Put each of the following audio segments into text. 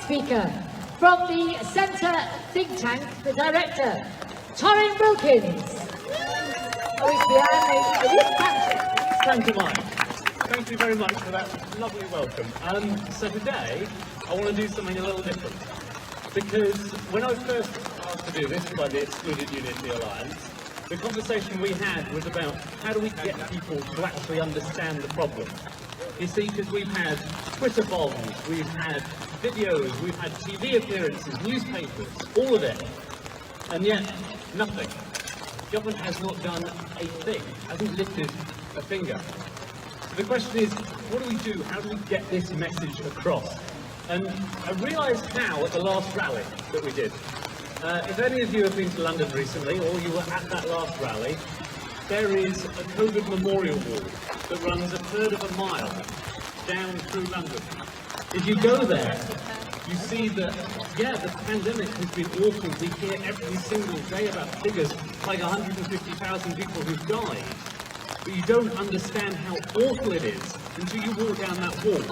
speaker from the Centre think tank, the director, Torrin Wilkins. Thank you, Mike. Thank you very much for that lovely welcome. So today, I want to do something a little different. Because when I was first asked to do this by the Excluded Unity Alliance, the conversation we had was about how do we get people to actually understand the problem. You see, because we've had Twitter bombs, we've had videos, we've had TV appearances, newspapers, all of it, and yet nothing. Government has not done a thing, hasn't lifted a finger. So the question is, what do we do? How do we get this message across? And I realised how at the last rally that we did. If any of you have been to London recently, or you were at that last rally, there is a COVID memorial wall that runs 1/3 of a mile down through London. If you go there, you see that, yeah, the pandemic has been awful. We hear every single day about figures like 150,000 people who've died. But you don't understand how awful it is until you walk down that wall.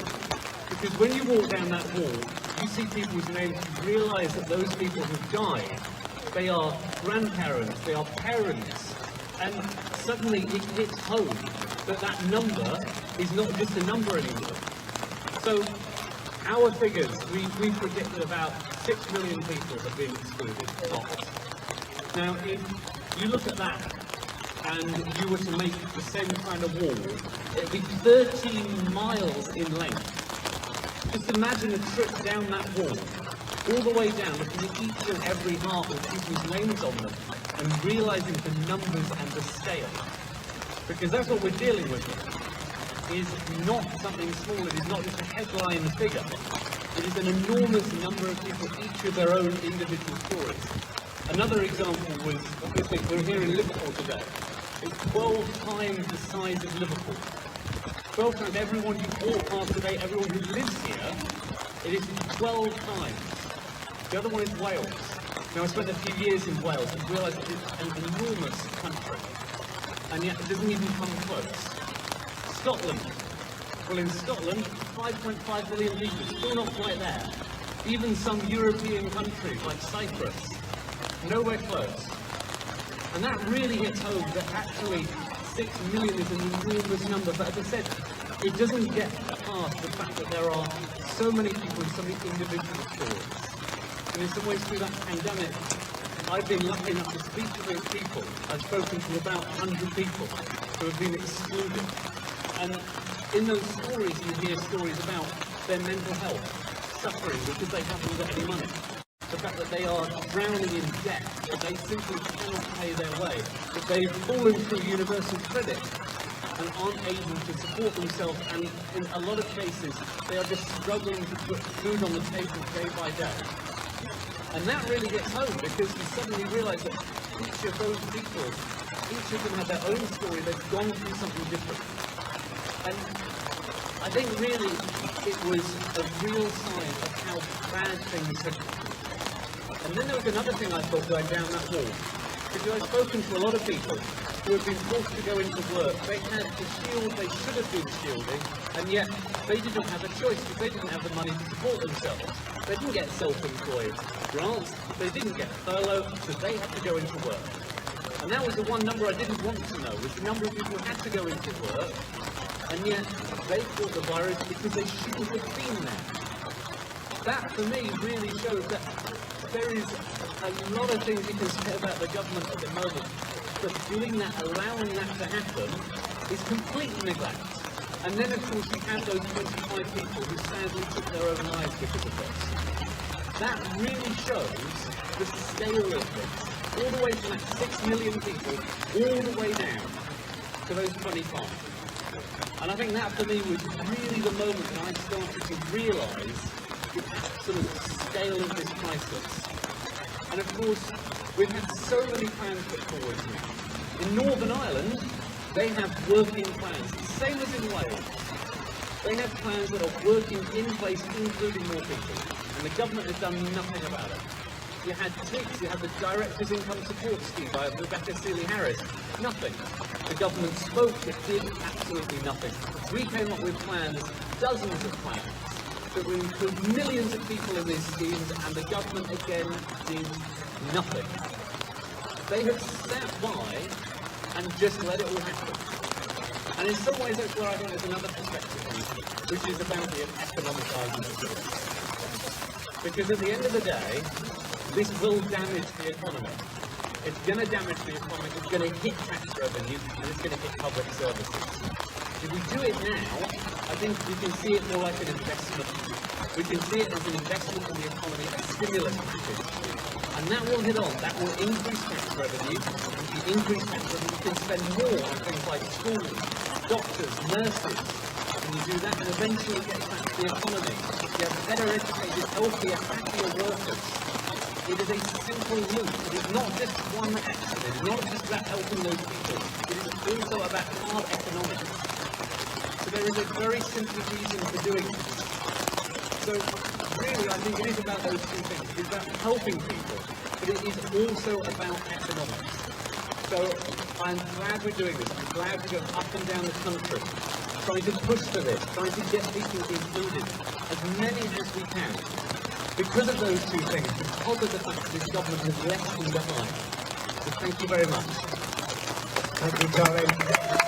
Because when you walk down that wall, you see people's names, you realise that those people who've died, they are grandparents, they are parents, and suddenly it hits home that that number is not just a number anymore. So our figures, we predicted about 6 million people have been excluded. Now, if you look at that and you were to make the same kind of wall, it would be 13 miles in length. Just imagine a trip down that wall, all the way down, looking at each and every heart with people's names on them, and realising the numbers and the scale. Because that's what we're dealing with here. Is not something small, it is not just a headline figure. It is an enormous number of people, each with their own individual stories. Another example was, obviously, we're here in Liverpool today. It's 12 times the size of Liverpool. 12 times everyone you walk past today, everyone who lives here, it is 12 times. The other one is Wales. Now, I spent a few years in Wales and realised it is an enormous country, and yet it doesn't even come close. Scotland. Well, in Scotland, 5.5 million people, still not quite there. Even some European countries like Cyprus, nowhere close. And that really hits home that actually 6 million is an enormous number, but as I said, it doesn't get past the fact that there are so many people with so many individual stories. And in some ways, through that pandemic, I've been lucky enough to speak to those people. I've spoken to about 100 people who have been excluded. And in those stories, you hear stories about their mental health, suffering because they haven't got any money. The fact that they are drowning in debt, that they simply cannot pay their way, that they've fallen through universal credit and aren't able to support themselves, and in a lot of cases, they are just struggling to put food on the table day by day. And that really hits home because you suddenly realise that each of those people, each of them have their own story, they've gone through something different. And I think really it was a real sign of how bad things had been. And then there was another thing I thought going down that wall. Because I've spoken to a lot of people who have been forced to go into work. They had the shield they should have been shielding, and yet they didn't have a choice because they didn't have the money to support themselves. They didn't get self-employed grants, they didn't get furlough, so they had to go into work. And that was the one number I didn't want to know, was the number of people who had to go into work, and yet they caught the virus because they shouldn't have been there. That, for me, really shows that there is a lot of things you can say about the government at the moment, but doing that, allowing that to happen, is complete neglect. And then, of course, you have those 25 people who sadly took their own lives because of this. That really shows the scale of this, all the way from that 6 million people, all the way down to those 25. And I think that, for me, was really the moment when I started to realise the absolute scale of this crisis. And of course, we've had so many plans put forward now. In Northern Ireland, they have working plans, same as in Wales. They have plans that are working in place, including more people. And the government has done nothing about it. You had TICS, you had the Directors' Income Support Scheme by Rebecca Seeley-Harris. Nothing. The government spoke, but did absolutely nothing. We came up with plans, dozens of plans, that will include millions of people in these schemes, and the government again did nothing. They have sat by and just let it all happen. And in some ways that's where I think there's another perspective, which is about the economic argument of this. Because at the end of the day, this will damage the economy. It's going to damage the economy, it's going to hit tax revenue, and it's going to hit public services. If we do it now, I think we can see it more like an investment. We can see it as an investment in the economy, a stimulus package. And that will hit on, that will increase tax revenue, and if you increase tax revenue, you can spend more on things like schools, doctors, nurses. And you do that, and eventually it gets back to the economy. You have better educated, healthier, happier workers. It is a simple loop. It is not just one action. It is not just about helping those people. It is also about hard economics. So there is a very simple reason for doing this. So really, I think it is about those two things. It is about helping people, but it is also about economics. So I'm glad we're doing this. I'm glad we go up and down the country, trying to push for this, trying to get people included, as many as we can. Because of those two things, because of the fact that this government has left them behind. So thank you very much. Thank you, Torrin.